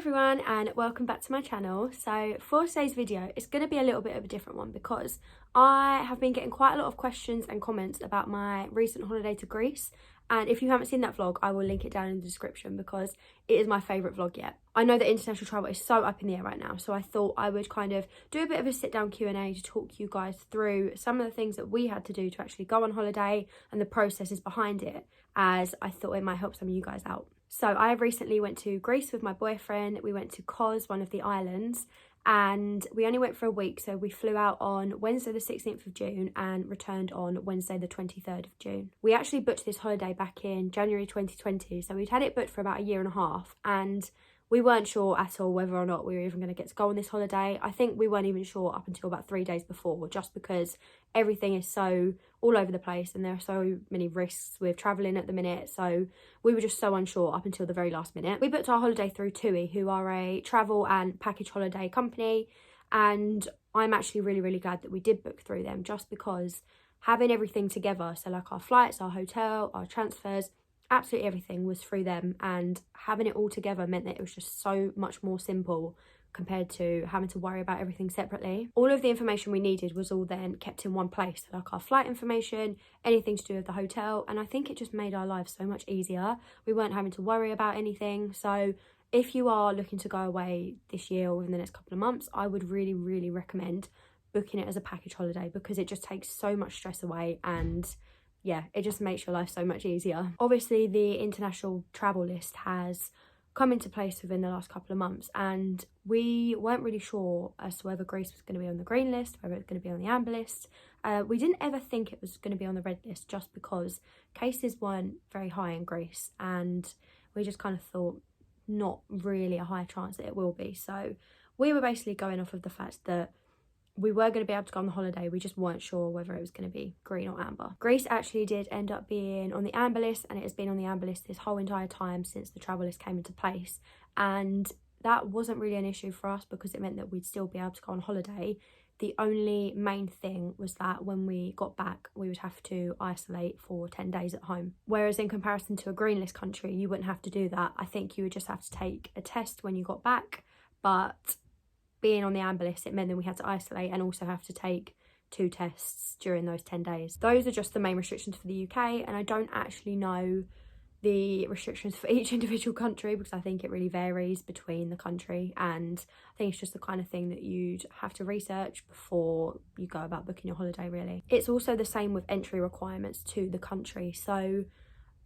everyone and welcome back to my channel. So for today's video, it's going to be a little bit of a different one because I have been getting quite a lot of questions and comments about my recent holiday to Greece, and if you haven't seen that vlog I will link it down in the description because it is my favourite vlog yet. I know that international travel is so up in the air right now, so I thought I would kind of do a bit of a sit down Q&A to talk you guys through some of the things that we had to do to actually go on holiday and the processes behind it, as I thought it might help some of you guys out. So I recently went to Greece with my boyfriend. We went to Kos, one of the islands, and we only went for a week. So we flew out on Wednesday the 16th of June and returned on Wednesday the 23rd of June. We actually booked this holiday back in January 2020. So we'd had it booked for about a year and a half, and we weren't sure at all whether or not we were even going to get to go on this holiday. I think we weren't even sure up until about 3 days before, just because everything is so all over the place and there are so many risks with travelling at the minute. So we were just so unsure up until the very last minute. We booked our holiday through TUI, who are a travel and package holiday company, and I'm actually really glad that we did book through them, just because having everything together, so like our flights, our hotel, our transfers, absolutely everything was through them, and having it all together meant that it was just so much more simple compared to having to worry about everything separately. All of the information we needed was all then kept in one place, like our flight information, anything to do with the hotel, and I think it just made our lives so much easier. We weren't having to worry about anything. So if you are looking to go away this year or within the next couple of months, I would really recommend booking it as a package holiday, because it just takes so much stress away, and yeah, it just makes your life so much easier. Obviously, the international travel list has come into place within the last couple of months, and we weren't really sure as to whether Greece was going to be on the green list, whether it was going to be on the amber list. We didn't ever think it was going to be on the red list, just because cases weren't very high in Greece, and we just kind of thought not really a high chance that it will be. So we were basically going off of the fact that we were going to be able to go on the holiday, we just weren't sure whether it was going to be green or amber. Greece actually did end up being on the amber list, and it has been on the amber list this whole entire time since the travel list came into place, and that wasn't really an issue for us because it meant that we'd still be able to go on holiday. The only main thing was that when we got back we would have to isolate for 10 days at home, whereas in comparison to a green list country you wouldn't have to do that. I think you would just have to take a test when you got back, but being on the amber list, it meant that we had to isolate and also have to take 2 tests during those 10 days. Those are just the main restrictions for the UK, and I don't actually know the restrictions for each individual country because I think it really varies between the country, and I think it's just the kind of thing that you'd have to research before you go about booking your holiday, really. It's also the same with entry requirements to the country. So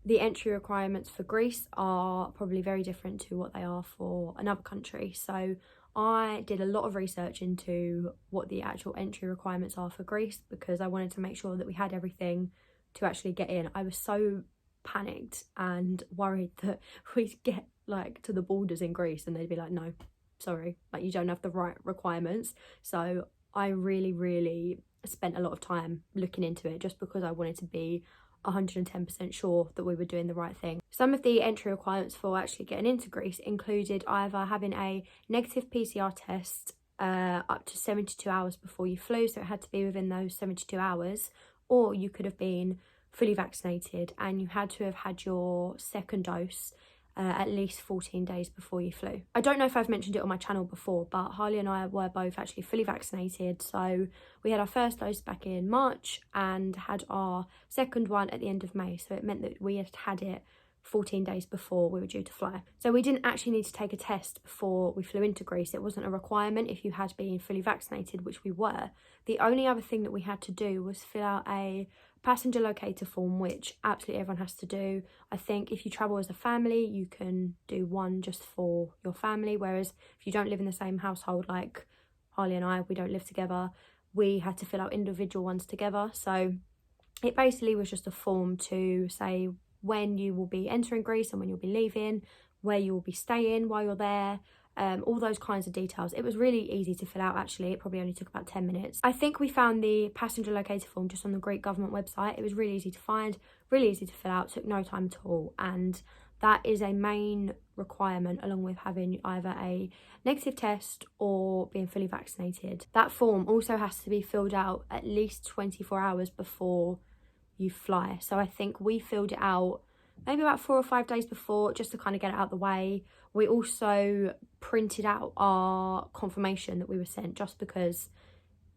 the entry requirements for Greece are probably very different to what they are for another country. So I did a lot of research into what the actual entry requirements are for Greece because I wanted to make sure that we had everything to actually get in. I was so panicked and worried that we'd get like to the borders in Greece and they'd be like, no, sorry, like you don't have the right requirements. So I really spent a lot of time looking into it just because I wanted to be 110% sure that we were doing the right thing. Some of the entry requirements for actually getting into Greece included either having a negative PCR test up to 72 hours before you flew, so it had to be within those 72 hours, or you could have been fully vaccinated and you had to have had your second dose at least 14 days before you flew. I don't know if I've mentioned it on my channel before, but Harley and I were both actually fully vaccinated. So we had our first dose back in March and had our second one at the end of May. So it meant that we had had it 14 days before we were due to fly. So we didn't actually need to take a test before we flew into Greece. It wasn't a requirement if you had been fully vaccinated, which we were. The only other thing that we had to do was fill out a passenger locator form, which absolutely everyone has to do. I think if you travel as a family you can do one just for your family, whereas if you don't live in the same household, like Harley and I, we don't live together, we had to fill out individual ones together. So it basically was just a form to say when you will be entering Greece and when you'll be leaving, where you will be staying while you're there, all those kinds of details. It was really easy to fill out actually. It probably only took about 10 minutes. I think we found the passenger locator form just on the Greek government website. It was really easy to find, really easy to fill out, took no time at all, and that is a main requirement along with having either a negative test or being fully vaccinated. That form also has to be filled out at least 24 hours before you fly. So I think we filled it out maybe about 4 or 5 days before, just to kind of get it out the way. We also printed out our confirmation that we were sent, just because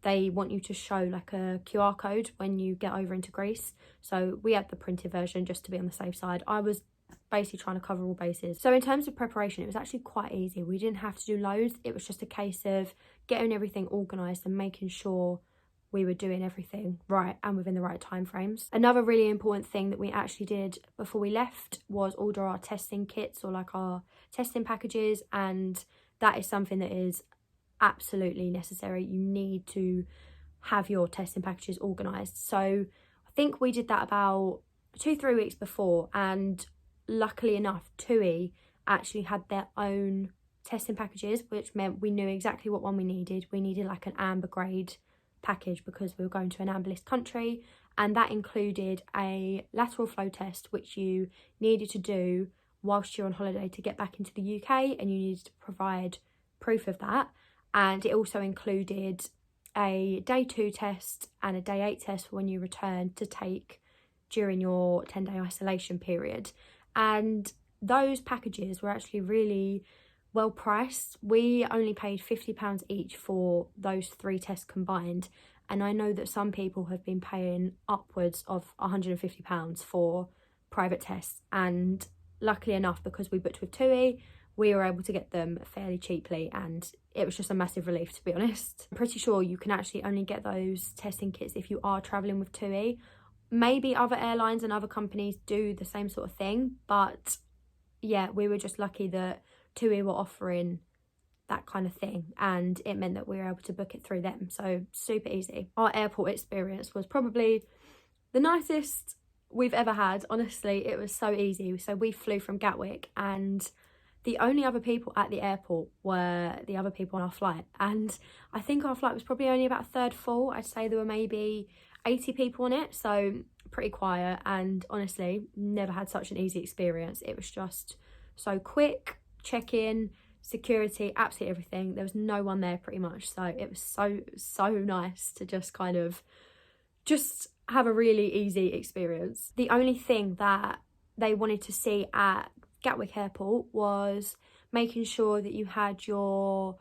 they want you to show like a QR code when you get over into Greece. So we had the printed version just to be on the safe side. I was basically trying to cover all bases. So in terms of preparation, it was actually quite easy. We didn't have to do loads. It was just a case of getting everything organised and making sure we were doing everything right and within the right time frames. Another really important thing that we actually did before we left was order our testing kits, or like our testing packages, and that is something that is absolutely necessary. You need to have your testing packages organised. So I think we did that about 2-3 weeks before, and luckily enough, TUI actually had their own testing packages, which meant we knew exactly what one we needed. We needed like an amber grade package because we were going to an amber list country, and that included a lateral flow test which you needed to do whilst you're on holiday to get back into the UK, and you needed to provide proof of that. And it also included a day 2 test and a day 8 test for when you return to take during your 10-day isolation period. And those packages were actually really well priced. We only paid £50 each for those 3 tests combined, and I know that some people have been paying upwards of £150 for private tests, and luckily enough, because we booked with TUI, we were able to get them fairly cheaply, and it was just a massive relief, to be honest. I'm pretty sure you can actually only get those testing kits if you are travelling with TUI. Maybe other airlines and other companies do the same sort of thing, but yeah, we were just lucky that TUI were offering that kind of thing, and it meant that we were able to book it through them. So super easy. Our airport experience was probably the nicest we've ever had. Honestly, it was so easy. So we flew from Gatwick, and the only other people at the airport were the other people on our flight, and I think our flight was probably only about a third full. I'd say there were maybe 80 people on it, so pretty quiet, and honestly never had such an easy experience. It was just so quick, check-in, security, absolutely everything. There was no one there pretty much, so it was so nice to just kind of just have a really easy experience. The only thing that they wanted to see at Gatwick Airport was making sure that you had your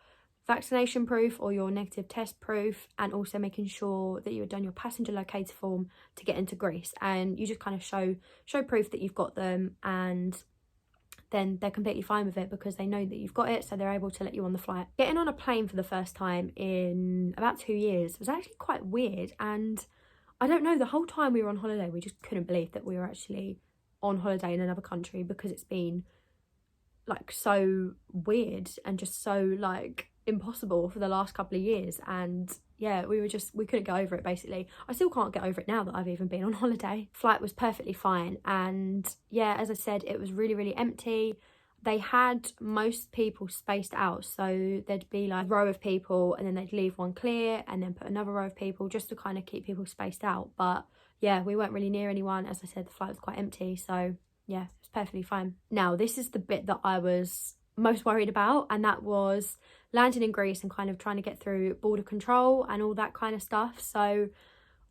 vaccination proof or your negative test proof, and also making sure that you had done your passenger locator form to get into Greece. And you just kind of show proof that you've got them, and then they're completely fine with it because they know that you've got it, so they're able to let you on the flight. Getting on a plane for the first time in about 2 years was actually quite weird, and I don't know, the whole time we were on holiday we just couldn't believe that we were actually on holiday in another country, because it's been like so weird and just so like impossible for the last couple of years. And yeah, we couldn't get over it basically. I still can't get over it now that I've even been on holiday. Flight was perfectly fine, and yeah, as I said, it was really empty. They had most people spaced out, so there'd be like a row of people and then they'd leave one clear and then put another row of people just to kind of keep people spaced out. But yeah, we weren't really near anyone. As I said, the flight was quite empty, so yeah, it was perfectly fine. Now, this is the bit that I was most worried about, and that was landing in Greece and kind of trying to get through border control and all that kind of stuff. So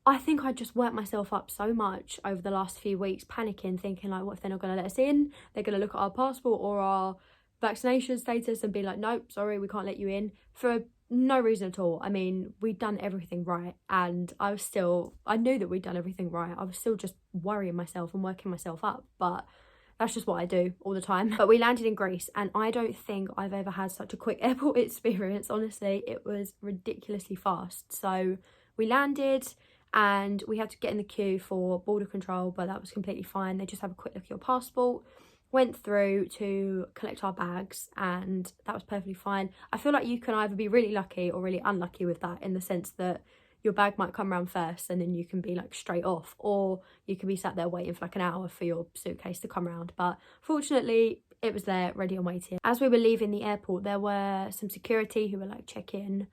I think I just worked myself up so much over the last few weeks, panicking, thinking like, what if they're not going to let us in? They're going to look at our passport or our vaccination status and be like, nope, sorry, we can't let you in, for no reason at all. I mean, we'd done everything right, and I knew that we'd done everything right. I was still just worrying myself and working myself up, but that's just what I do all the time. But we landed in Greece, and I don't think I've ever had such a quick airport experience. Honestly, it was ridiculously fast. So we landed and we had to get in the queue for border control, but that was completely fine. They just have a quick look at your passport. Went through to collect our bags, and that was perfectly fine. I feel like you can either be really lucky or really unlucky with that, in the sense that your bag might come around first and then you can be like straight off, or you can be sat there waiting for like an hour for your suitcase to come around. But fortunately, it was there ready and waiting. As we were leaving the airport, there were some security who were like checking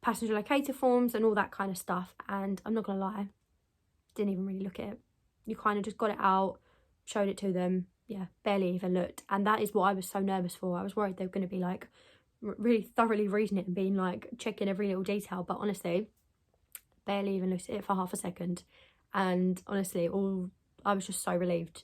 passenger locator forms and all that kind of stuff, and I'm not gonna lie, didn't even really look at it. You kind of just got it out, showed it to them, yeah, barely even looked. And that is what I was so nervous for. I was worried they were going to be like really thoroughly reading it and being like checking every little detail, but honestly, barely even looked at it for half a second. And honestly, I was just so relieved.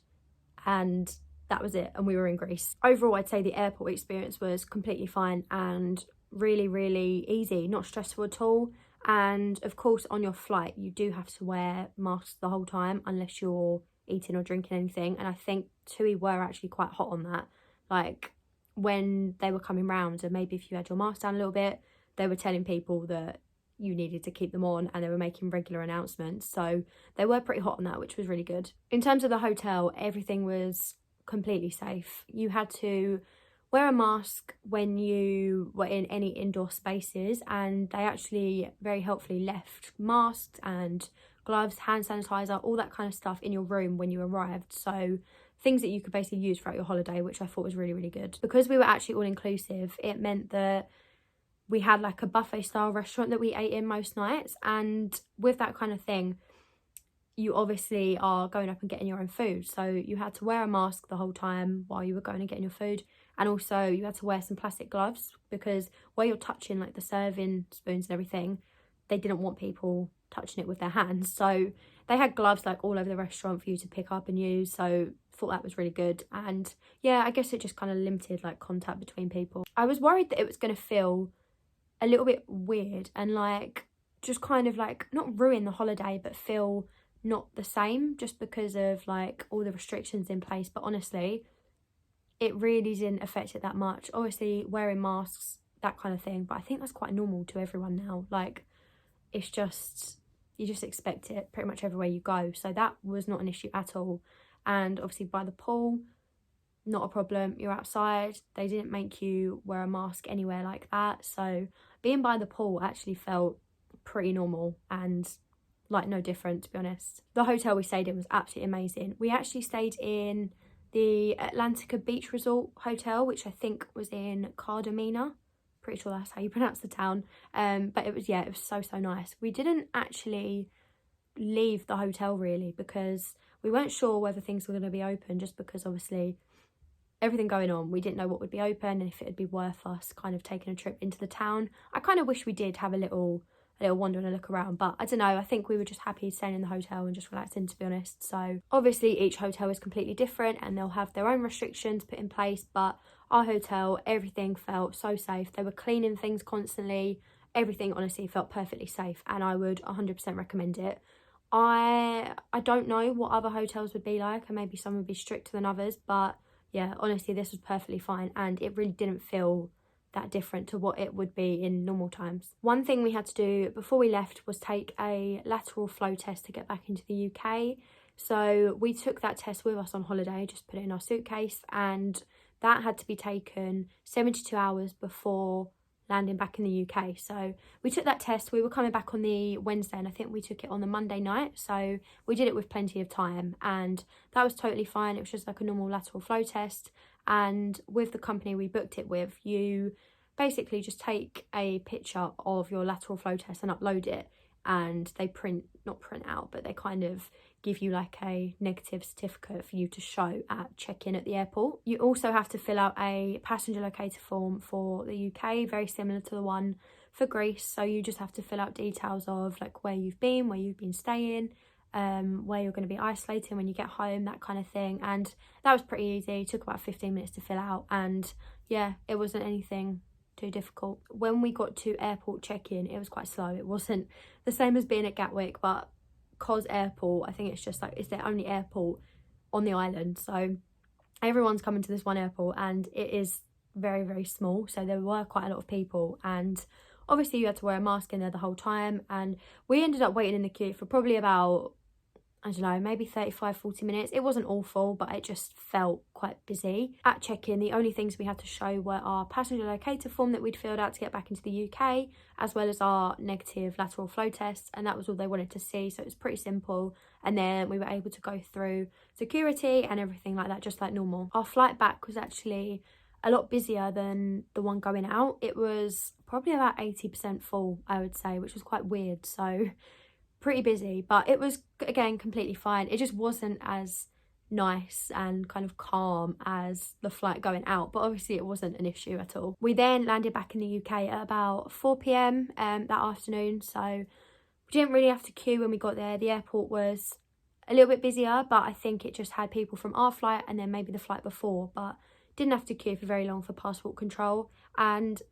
And that was it, and we were in Greece. Overall, I'd say the airport experience was completely fine and really, really easy, not stressful at all. And of course, on your flight, you do have to wear masks the whole time unless you're eating or drinking anything. And I think TUI were actually quite hot on that. Like, when they were coming round, and maybe if you had your mask down a little bit, they were telling people that you needed to keep them on, and they were making regular announcements. So they were pretty hot on that, which was really good. In terms of the hotel, everything was completely safe. You had to wear a mask when you were in any indoor spaces, and they actually very helpfully left masks and gloves, hand sanitizer, all that kind of stuff in your room when you arrived. So things that you could basically use throughout your holiday, which I thought was really, really good. Because we were actually all inclusive, it meant that we had like a buffet style restaurant that we ate in most nights, and with that kind of thing, you obviously are going up and getting your own food. So you had to wear a mask the whole time while you were going and getting your food. And also you had to wear some plastic gloves, because where you're touching like the serving spoons and everything, they didn't want people touching it with their hands. So they had gloves like all over the restaurant for you to pick up and use. So thought that was really good. And yeah, I guess it just kind of limited like contact between people. I was worried that it was going to feel a little bit weird and like just kind of like not ruin the holiday, but feel not the same just because of like all the restrictions in place. But honestly, it really didn't affect it that much. Obviously wearing masks, that kind of thing, but I think that's quite normal to everyone now. Like, it's just, you just expect it pretty much everywhere you go. So that was not an issue at all. And obviously by the pool, not a problem. You're outside, they didn't make you wear a mask anywhere like that. So being by the pool actually felt pretty normal and like no different, to be honest. The hotel we stayed in was absolutely amazing. We actually stayed in the Atlantica Beach Resort Hotel, which I think was in Cardamina. Pretty sure that's how you pronounce the town. But it was, yeah, it was so nice. We didn't actually leave the hotel really because we weren't sure whether things were going to be open, just because obviously everything going on, we didn't know what would be open and if it would be worth us kind of taking a trip into the town. I kind of wish we did have a little wander and a look around, but I don't know, I think we were just happy staying in the hotel and just relaxing, to be honest. So obviously each hotel is completely different and they'll have their own restrictions put in place, but our hotel, everything felt so safe. They were cleaning things constantly. Everything honestly felt perfectly safe, and I would 100% recommend it. I don't know what other hotels would be like, and maybe some would be stricter than others, but yeah, honestly this was perfectly fine, and it really didn't feel that different to what it would be in normal times. One thing we had to do before we left was take a lateral flow test to get back into the UK. So we took that test with us on holiday, just put it in our suitcase, and that had to be taken 72 hours before landing back in the UK. So we took that test, we were coming back on the Wednesday, and I think we took it on the Monday night, so we did it with plenty of time, and that was totally fine. It was just like a normal lateral flow test. And with the company we booked it with, you basically just take a picture of your lateral flow test and upload it, and they not print out, but they kind of give you like a negative certificate for you to show at check-in at the airport. You also have to fill out a passenger locator form for the UK, very similar to the one for Greece. So you just have to fill out details of like where you've been staying, where you're going to be isolating when you get home, that kind of thing. And that was pretty easy. It took about 15 minutes to fill out, and yeah, it wasn't anything too difficult. When we got to airport check-in, it was quite slow. It wasn't the same as being at Gatwick, but Cos Airport, I think it's just like, it's their only airport on the island, so everyone's coming to this one airport, and it is very small, so there were quite a lot of people, and obviously you had to wear a mask in there the whole time. And we ended up waiting in the queue for probably about, I don't know, maybe 35-40 minutes. It wasn't awful, but it just felt quite busy. At check-in, the only things we had to show were our passenger locator form that we'd filled out to get back into the UK, as well as our negative lateral flow test, and that was all they wanted to see, so it was pretty simple. And then we were able to go through security and everything like that, just like normal. Our flight back was actually a lot busier than the one going out. It was probably about 80% full, I would say, which was quite weird. So pretty busy, but it was, again, completely fine. It just wasn't as nice and kind of calm as the flight going out, but obviously it wasn't an issue at all. We then landed back in the UK at about 4 p.m. That afternoon, so we didn't really have to queue when we got there. The airport was a little bit busier, but I think it just had people from our flight and then maybe the flight before, but didn't have to queue for very long for passport control. And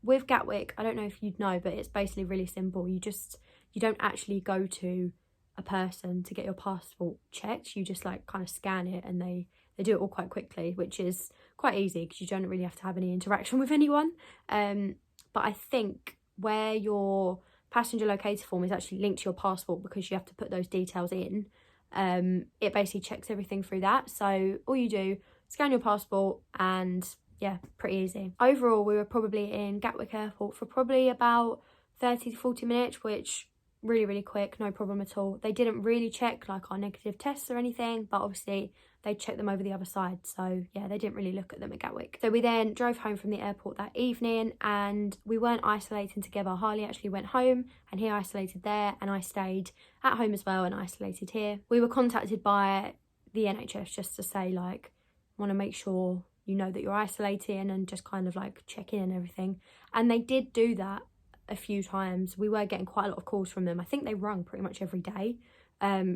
with Gatwick, I don't know if you'd know, but it's basically really simple. You don't actually go to a person to get your passport checked. You just like kind of scan it, and they do it all quite quickly, which is quite easy because you don't really have to have any interaction with anyone. But I think where your passenger locator form is actually linked to your passport, because you have to put those details in, it basically checks everything through that. So all you do, scan your passport, and yeah, pretty easy. Overall, we were probably in Gatwick Airport for probably about 30 to 40 minutes, which really quick, no problem at all. They didn't really check like our negative tests or anything, but obviously they checked them over the other side, so yeah, they didn't really look at them at Gatwick. So we then drove home from the airport that evening, and we weren't isolating together. Harley actually went home and he isolated there, and I stayed at home as well and isolated here. We were contacted by the NHS just to say like, want to make sure you know that you're isolating and just kind of like check in and everything, and they did do that a few times. We were getting quite a lot of calls from them. I think they rung pretty much every day,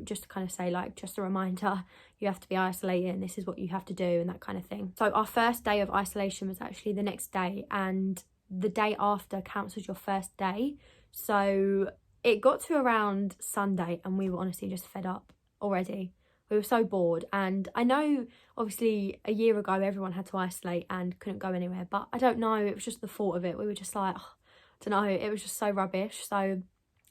just to kind of say like, just a reminder, you have to be isolated and this is what you have to do and that kind of thing. So our first day of isolation was actually the next day, and the day after counts as your first day. So it got to around Sunday and we were honestly just fed up already. We were so bored, and I know obviously a year ago everyone had to isolate and couldn't go anywhere, but I don't know, it was just the thought of it. We were just like, oh, I don't know, it was just so rubbish. So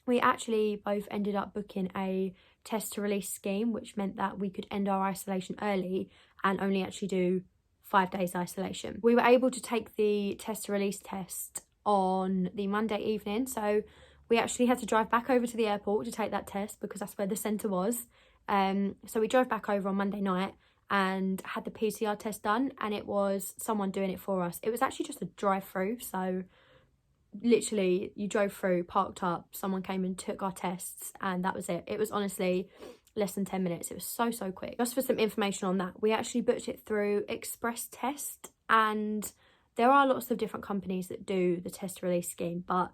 we actually both ended up booking a test to release scheme, which meant that we could end our isolation early and only actually do 5 days isolation. We were able to take the test to release test on the Monday evening, so we actually had to drive back over to the airport to take that test because that's where the centre was. So we drove back over on Monday night and had the PCR test done, and it was someone doing it for us. It was actually just a drive-through, so literally you drove through, parked up, someone came and took our tests, and that was it. It was honestly less than 10 minutes. It was so quick. Just for some information on that, we actually booked it through Express Test, and there are lots of different companies that do the test release scheme, but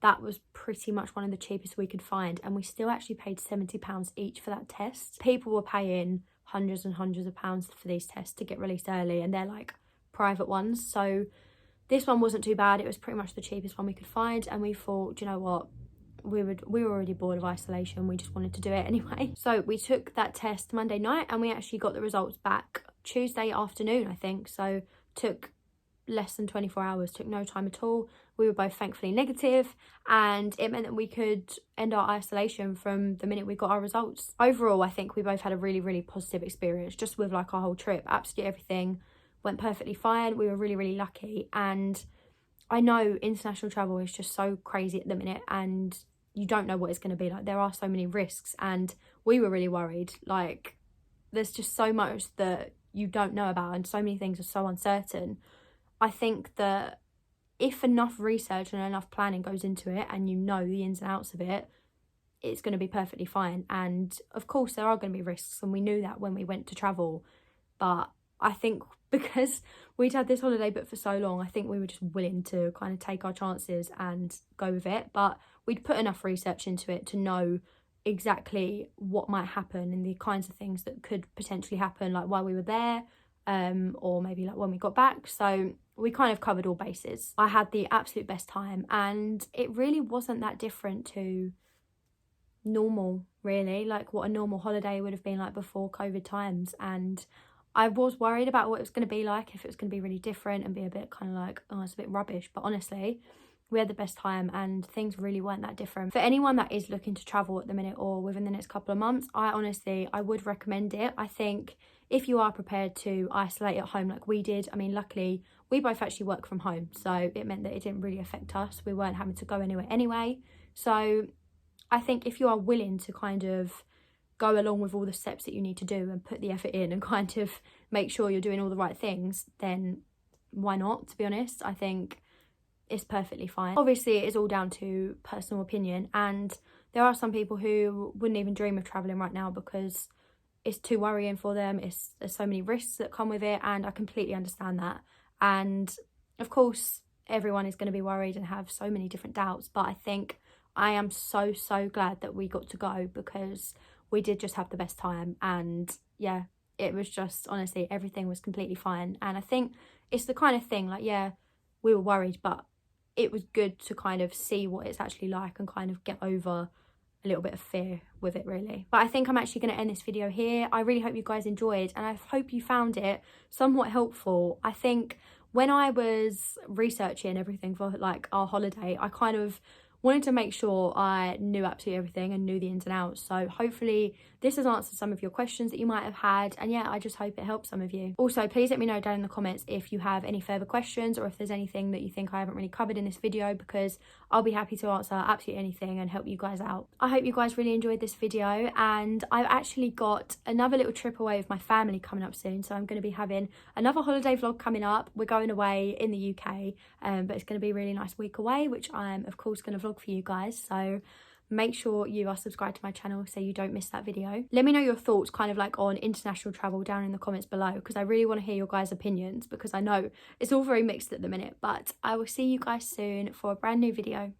that was pretty much one of the cheapest we could find, and we still actually paid £70 each for that test. People were paying hundreds and hundreds of pounds for these tests to get released early, and they're like private ones. So this one wasn't too bad. It was pretty much the cheapest one we could find, and we thought, do you know what, we were already bored of isolation, we just wanted to do it anyway. So we took that test Monday night, and we actually got the results back Tuesday afternoon, I think. So took less than 24 hours, took no time at all. We were both thankfully negative, and it meant that we could end our isolation from the minute we got our results. Overall, I think we both had a really positive experience just with like our whole trip. Absolutely everything went perfectly fine. We were really lucky, and I know international travel is just so crazy at the minute, and you don't know what it's going to be like. There are so many risks, and we were really worried. Like, there's just so much that you don't know about, and so many things are so uncertain. I think that if enough research and enough planning goes into it, and you know the ins and outs of it, it's going to be perfectly fine. And of course there are going to be risks, and we knew that when we went to travel, but I think because we'd had this holiday booked for so long, I think we were just willing to kind of take our chances and go with it. But we'd put enough research into it to know exactly what might happen and the kinds of things that could potentially happen, like while we were there, or maybe like when we got back. So we kind of covered all bases. I had the absolute best time, and it really wasn't that different to normal, really, like what a normal holiday would have been like before COVID times. And I was worried about what it was going to be like, if it was going to be really different and be a bit kind of like, oh, it's a bit rubbish. But honestly, we had the best time, and things really weren't that different. For anyone that is looking to travel at the minute or within the next couple of months, I would recommend it. I think if you are prepared to isolate at home like we did, I mean, luckily we both actually work from home, so it meant that it didn't really affect us. We weren't having to go anywhere anyway. So I think if you are willing to kind of go along with all the steps that you need to do and put the effort in and kind of make sure you're doing all the right things, then why not? To be honest, I think it's perfectly fine. Obviously, it is all down to personal opinion, and there are some people who wouldn't even dream of travelling right now because it's too worrying for them. There's so many risks that come with it, and I completely understand that. And of course, everyone is going to be worried and have so many different doubts, but I think I am so glad that we got to go, because we did just have the best time. And yeah, it was just, honestly, everything was completely fine. And I think it's the kind of thing, like, yeah, we were worried, but it was good to kind of see what it's actually like and kind of get over a little bit of fear with it, really. But I think I'm actually going to end this video here. I really hope you guys enjoyed, and I hope you found it somewhat helpful. I think when I was researching everything for like our holiday, I kind of wanted to make sure I knew absolutely everything and knew the ins and outs. So hopefully this has answered some of your questions that you might have had, and yeah, I just hope it helps some of you. Also, please let me know down in the comments if you have any further questions or if there's anything that you think I haven't really covered in this video, because I'll be happy to answer absolutely anything and help you guys out. I hope you guys really enjoyed this video, and I've actually got another little trip away with my family coming up soon, so I'm going to be having another holiday vlog coming up. We're going away in the UK, but it's going to be a really nice week away, which I'm of course going to vlog for you guys. So make sure you are subscribed to my channel so you don't miss that video. Let me know your thoughts kind of like on international travel down in the comments below, because I really want to hear your guys' opinions, because I know it's all very mixed at the minute. But I will see you guys soon for a brand new video.